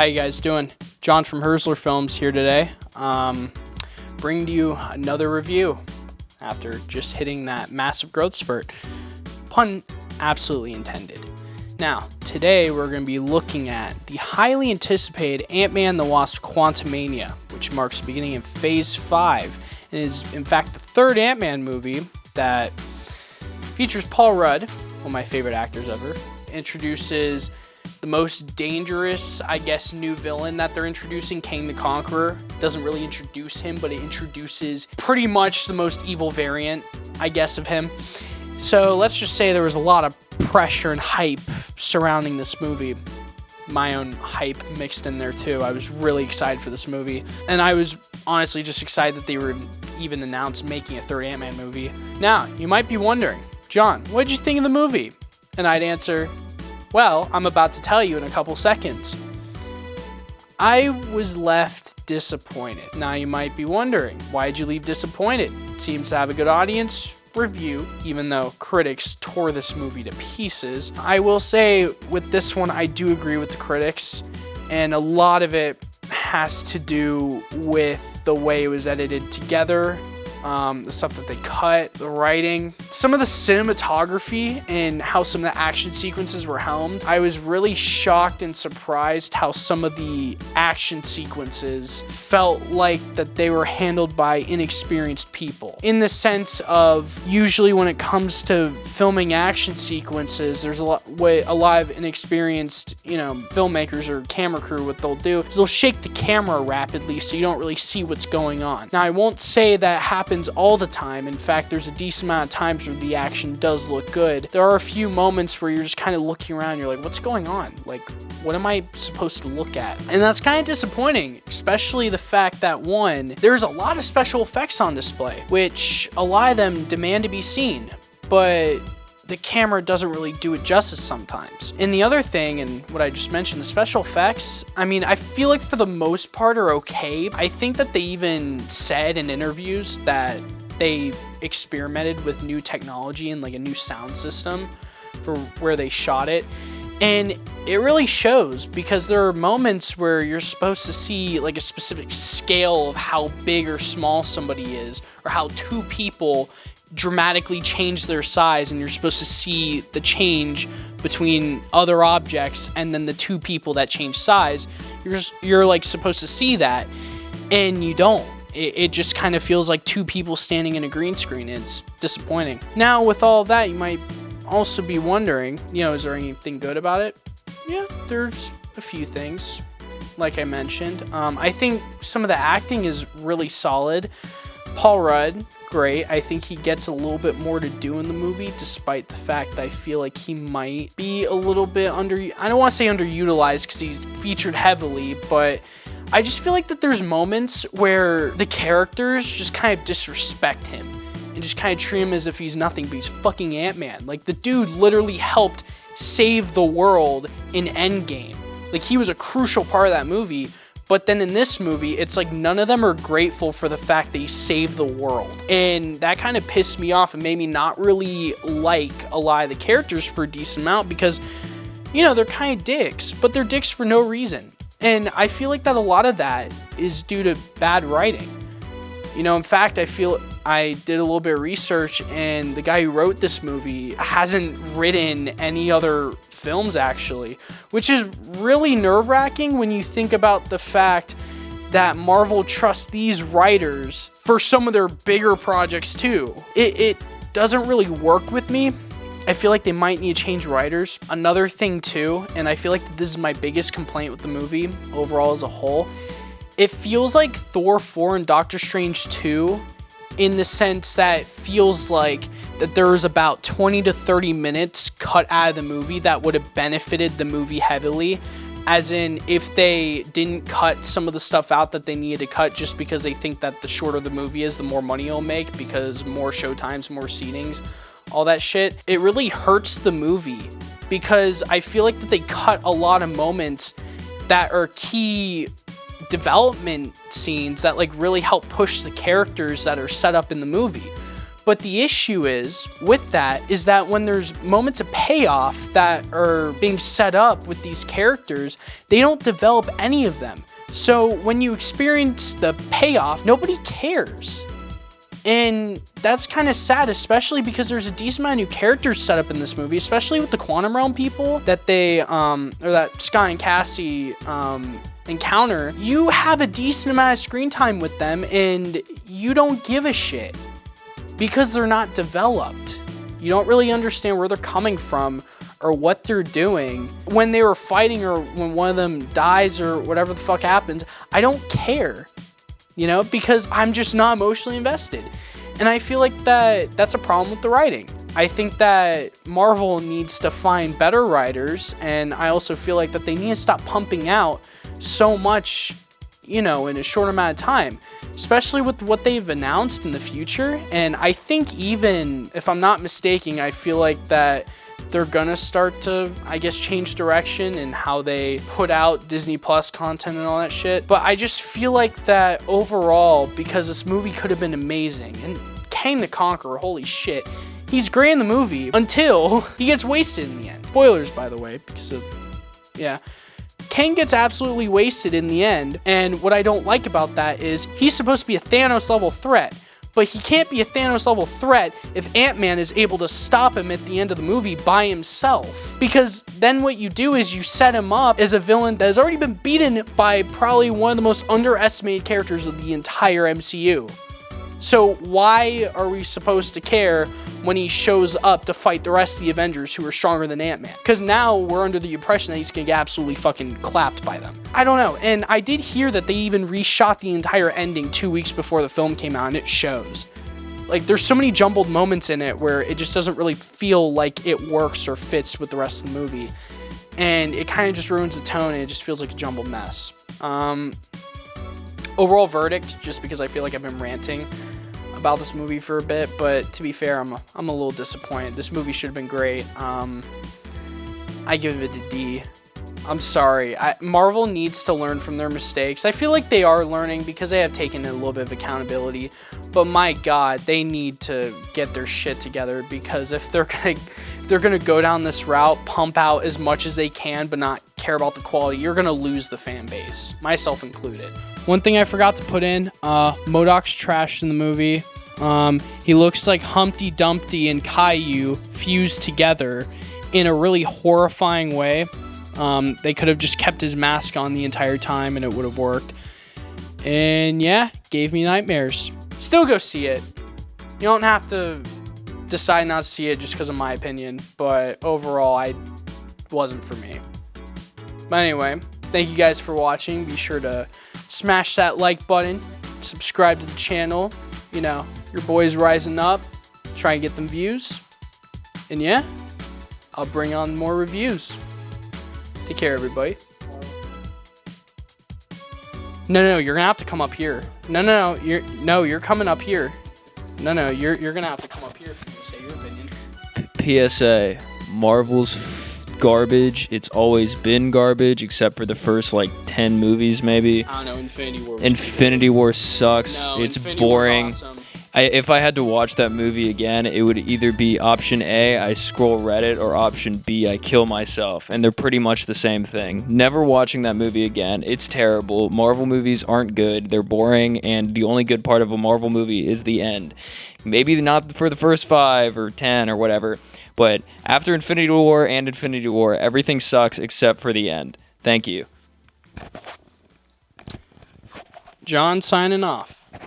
How you guys doing? John from HerzlerFilms here today. Bringing to you another review after just hitting that massive growth spurt. Pun absolutely intended. Now, today we're going to be looking at the highly anticipated Ant-Man and the Wasp: Quantumania, which marks the beginning of Phase 5 and is in fact the third Ant-Man movie that features Paul Rudd, one of my favorite actors ever, introduces the most dangerous, I guess, new villain that they're introducing, Kang the Conqueror. Doesn't really introduce him, but it introduces pretty much the most evil variant, I guess, of him. So let's just say there was a lot of pressure and hype surrounding this movie. My own hype mixed in there too. I was really excited for this movie. And I was honestly just excited that they were even announced making a third Ant-Man movie. Now, you might be wondering, John, what did you think of the movie? And I'd answer, well, I'm about to tell you in a couple seconds. I was left disappointed. Now you might be wondering, why did you leave disappointed? It seems to have a good audience review, even though critics tore this movie to pieces. I will say with this one, I do agree with the critics, and a lot of it has to do with the way it was edited together. The stuff that they cut, the writing, some of the cinematography, and how some of the action sequences were helmed. I was really shocked and surprised how some of the action sequences felt like that they were handled by inexperienced people. In the sense of, usually when it comes to filming action sequences, there's a lot of inexperienced, filmmakers or camera crew. What they'll do is they'll shake the camera rapidly so you don't really see what's going on. Now, I won't say that happens all the time. In fact, there's a decent amount of times where the action does look good. There are a few moments where you're just kind of looking around, you're like, what's going on? Like, what am I supposed to look at? And that's kind of disappointing, especially the fact that, one, there's a lot of special effects on display, which a lot of them demand to be seen, but the camera doesn't really do it justice sometimes. And the other thing, and what I just mentioned, the special effects, I feel like for the most part are okay. I think that they even said in interviews that they experimented with new technology and like a new sound system for where they shot it. And it really shows, because there are moments where you're supposed to see like a specific scale of how big or small somebody is, or how two people dramatically change their size, and you're supposed to see the change between other objects and then the two people that change size. You're like supposed to see that, and you don't. It just kind of feels like two people standing in a green screen, and it's disappointing. Now, with all that, you might also be wondering, is there anything good about it? Yeah, there's a few things, like I mentioned. I think some of the acting is really solid. Paul Rudd, great. I think he gets a little bit more to do in the movie, despite the fact that I feel like he might be a little bit I don't want to say underutilized, because he's featured heavily, but I just feel like that there's moments where the characters just kind of disrespect him and just kind of treat him as if he's nothing, but he's fucking Ant-Man. Like, the dude literally helped save the world in Endgame. Like, he was a crucial part of that movie. But then in this movie, it's like none of them are grateful for the fact that he saved the world. And that kind of pissed me off and made me not really like a lot of the characters for a decent amount, because, they're kind of dicks, but they're dicks for no reason. And I feel like that a lot of that is due to bad writing. In fact, I feel I did a little bit of research, and the guy who wrote this movie hasn't written any other films, actually, which is really nerve-wracking when you think about the fact that Marvel trusts these writers for some of their bigger projects too. It doesn't really work with me. I feel like they might need to change writers. Another thing too, and I feel like this is my biggest complaint with the movie overall as a whole, it feels like Thor 4 and Doctor Strange 2, in the sense that it feels like that there was about 20 to 30 minutes cut out of the movie that would have benefited the movie heavily. As in, if they didn't cut some of the stuff out that they needed to cut just because they think that the shorter the movie is, the more money it'll make, because more showtimes, more seatings, all that shit, it really hurts the movie, because I feel like that they cut a lot of moments that are key development scenes that like really help push the characters that are set up in the movie. But the issue is with that is that when there's moments of payoff that are being set up with these characters, they don't develop any of them. So when you experience the payoff, nobody cares. And that's kind of sad, especially because there's a decent amount of new characters set up in this movie, especially with the Quantum Realm people that they, or that Sky and Cassie, encounter. You have a decent amount of screen time with them and you don't give a shit because they're not developed. You don't really understand where they're coming from or what they're doing. When they were fighting or when one of them dies or whatever the fuck happens, I don't care. You know, because I'm just not emotionally invested. And I feel like that's a problem with the writing. I think that Marvel needs to find better writers, and I also feel like that they need to stop pumping out so much, you know, in a short amount of time, especially with what they've announced in the future. And I think, even if I'm not mistaken, I feel like that they're gonna start to, I guess, change direction in how they put out Disney Plus content and all that shit. But I just feel like that overall, because this movie could have been amazing, and Kang the Conqueror, holy shit, he's great in the movie until he gets wasted in the end. Spoilers, by the way, because of, yeah. Kang gets absolutely wasted in the end, and what I don't like about that is he's supposed to be a Thanos level threat. But he can't be a Thanos level threat if Ant-Man is able to stop him at the end of the movie by himself. Because then what you do is you set him up as a villain that has already been beaten by probably one of the most underestimated characters of the entire MCU. So why are we supposed to care when he shows up to fight the rest of the Avengers who are stronger than Ant-Man? Because now we're under the impression that he's going to get absolutely fucking clapped by them. I don't know. And I did hear that they even reshot the entire ending 2 weeks before the film came out, and it shows. Like, there's so many jumbled moments in it where it just doesn't really feel like it works or fits with the rest of the movie. And it kind of just ruins the tone, and it just feels like a jumbled mess. Overall verdict, just because I feel like I've been ranting about this movie for a bit, but to be fair, I'm a little disappointed. This movie should have been great. I give it a D. I'm sorry. Marvel needs to learn from their mistakes. I feel like they are learning because they have taken a little bit of accountability, but my God, they need to get their shit together, because if they're gonna go down this route, pump out as much as they can, but not care about the quality, you're gonna lose the fan base, myself included. One thing I forgot to put in, MODOK's trash in the movie. He looks like Humpty Dumpty and Caillou fused together in a really horrifying way. They could have just kept his mask on the entire time and it would have worked. And yeah, gave me nightmares. Still go see it. You don't have to decide not to see it just because of my opinion, but overall, it wasn't for me. But anyway, thank you guys for watching. Be sure to smash that like button, subscribe to the channel. You know, your boy's rising up, try and get them views. And yeah, I'll bring on more reviews. Take care, everybody. No, you're gonna have to come up here. No, you're coming up here. No, you're gonna have to come up here if you're gonna say your opinion. PSA: Marvel's garbage. It's always been garbage, except for the first like 10 movies, maybe. I don't know. Infinity War. Infinity War sucks. No, it's Infinity boring. War's awesome. If I had to watch that movie again, it would either be option A, I scroll Reddit, or option B, I kill myself. And they're pretty much the same thing. Never watching that movie again. It's terrible. Marvel movies aren't good. They're boring, and the only good part of a Marvel movie is the end. Maybe not for the first 5 or 10 or whatever, but after Infinity War and Infinity War, everything sucks except for the end. Thank you. John signing off.